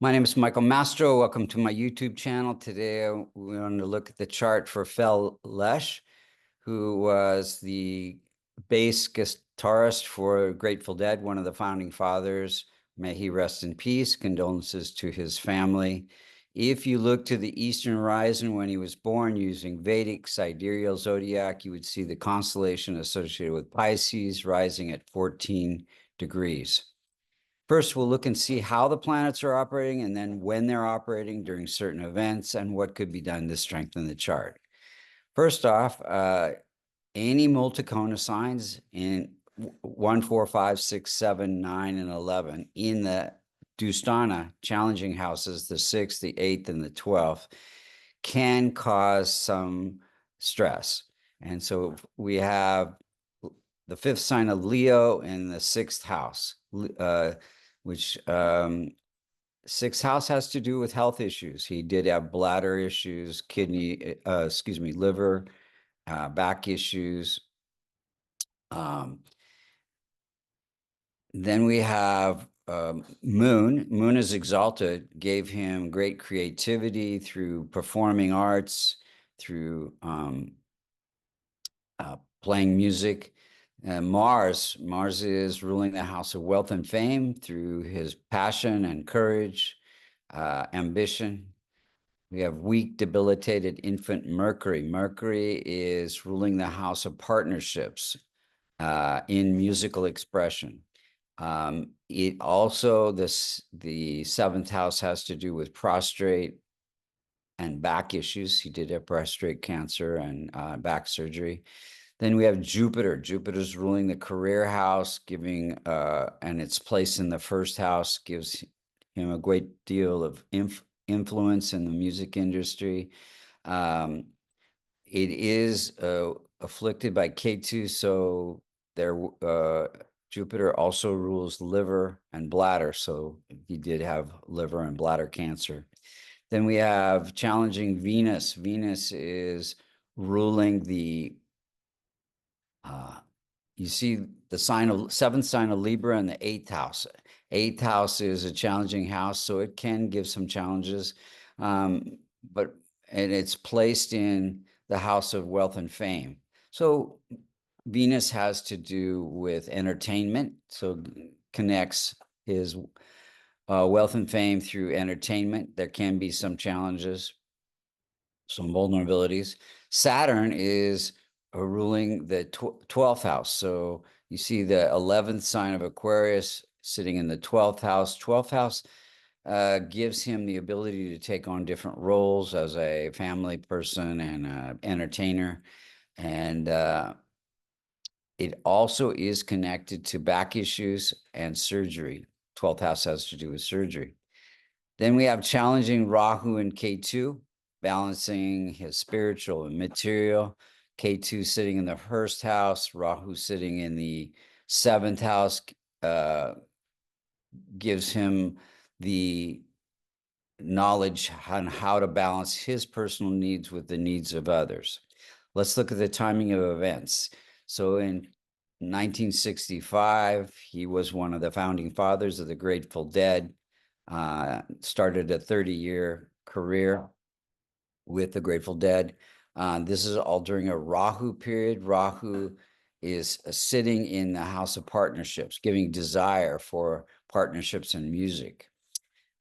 My name is Michael Mastro. Welcome to my YouTube channel. Today, we're going to look at the chart for Phil Lesh, who was the bass guitarist for Grateful Dead, one of the founding fathers. May he rest in peace. Condolences to his family. If you look to the eastern horizon when he was born using Vedic, sidereal, zodiac, you would see the constellation associated with Pisces rising at 14 degrees. First, we'll look and see how the planets are operating and then when they're operating during certain events and what could be done to strengthen the chart. First off, any multicona signs in 1, 4, 5, 6, 7, 9, and 11 in the Dusthana, challenging houses, the 6th, the 8th, and the 12th, can cause some stress. And so we have the 5th sign of Leo in the 6th house, which 6th house has to do with health issues. He did have bladder issues, liver, back issues. Then we have Moon. Moon is exalted, gave him great creativity through performing arts, through playing music. Mars is ruling the house of wealth and fame through his passion and courage, ambition. We have weak, debilitated infant Mercury. Mercury is ruling the house of partnerships in musical expression. It also, the 7th house has to do with prostate and back issues. He did have prostate cancer and back surgery. Then we have Jupiter. Jupiter's ruling the career house, giving, and its place in the 1st house gives him a great deal of influence in the music industry. It is afflicted by Ketu, so Jupiter also rules liver and bladder, so he did have liver and bladder cancer. Then we have challenging Venus. Venus is ruling the you see the 7th sign of Libra in the 8th house. 8th house is a challenging house, so it can give some challenges, and it's placed in the house of wealth and fame. So Venus has to do with entertainment, so connects his wealth and fame through entertainment. There can be some challenges, some vulnerabilities. Saturn is ruling the 12th house. So you see the 11th sign of Aquarius sitting in the 12th house. 12th house gives him the ability to take on different roles as a family person and an entertainer. And it also is connected to back issues and surgery. 12th house has to do with surgery. Then we have challenging Rahu and Ketu, balancing his spiritual and material. Ketu sitting in the 1st house, Rahu sitting in the 7th house, gives him the knowledge on how to balance his personal needs with the needs of others. Let's look at the timing of events. So in 1965, he was one of the founding fathers of the Grateful Dead, started a 30-year career with the Grateful Dead. This is all during a Rahu period. Rahu is sitting in the house of partnerships, giving desire for partnerships in music.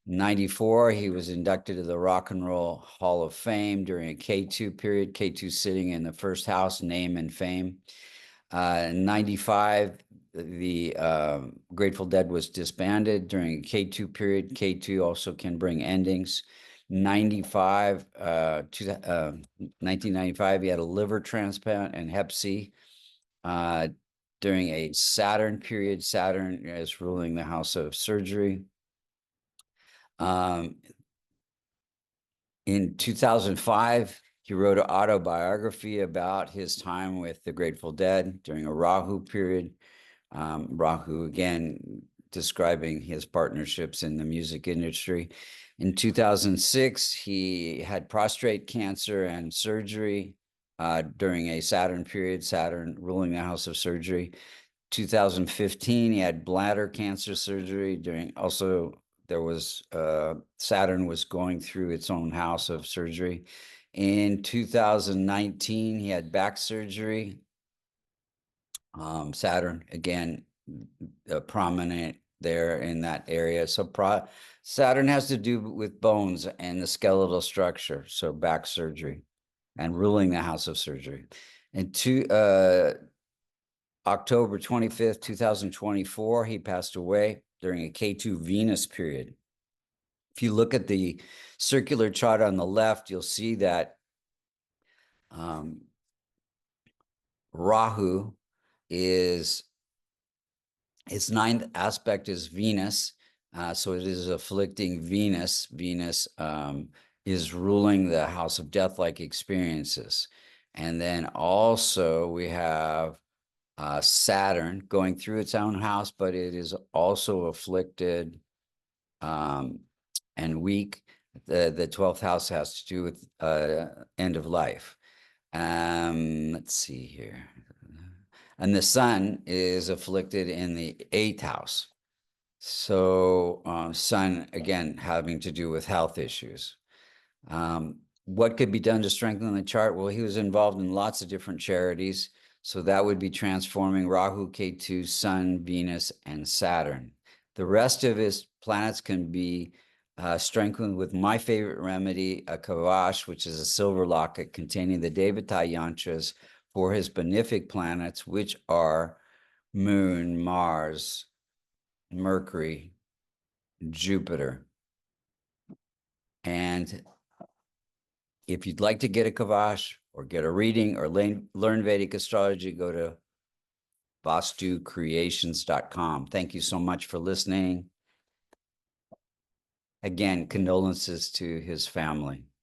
94, he was inducted to the Rock and Roll Hall of Fame during a Ketu period. Ketu sitting in the 1st house, name and fame. 95, the Grateful Dead was disbanded during a Ketu period. Ketu also can bring endings. 1995, he had a liver transplant and Hep C during a Saturn period. Saturn is ruling the house of surgery. In 2005, he wrote an autobiography about his time with the Grateful Dead during a Rahu period. Rahu, again, describing his partnerships in the music industry. In 2006, he had prostate cancer and surgery during a Saturn period, Saturn ruling the house of surgery. 2015, he had bladder cancer surgery during also there was Saturn was going through its own house of surgery. In 2019, he had back surgery. Saturn, again, prominent there in that area. So Saturn has to do with bones and the skeletal structure, so back surgery and ruling the house of surgery. And October 25th, 2024, he passed away during a Ketu Venus period. If you look at the circular chart on the left, you'll see that Rahu is, its ninth aspect is Venus. So it is afflicting Venus. Venus is ruling the house of death-like experiences. And then also we have Saturn going through its own house, but it is also afflicted and weak. The 12th house has to do with end of life. Let's see here. And the sun is afflicted in the 8th house. So sun, again, having to do with health issues. What could be done to strengthen the chart? Well, he was involved in lots of different charities. So that would be transforming Rahu, Ketu, Sun, Venus, and Saturn. The rest of his planets can be strengthened with my favorite remedy, a kavash, which is a silver locket containing the Devata yantras for his benefic planets, which are Moon, Mars, Mercury, Jupiter. And if you'd like to get a kavash or get a reading or learn Vedic astrology, go to vastucreations.com. Thank you so much for listening. Again, condolences to his family.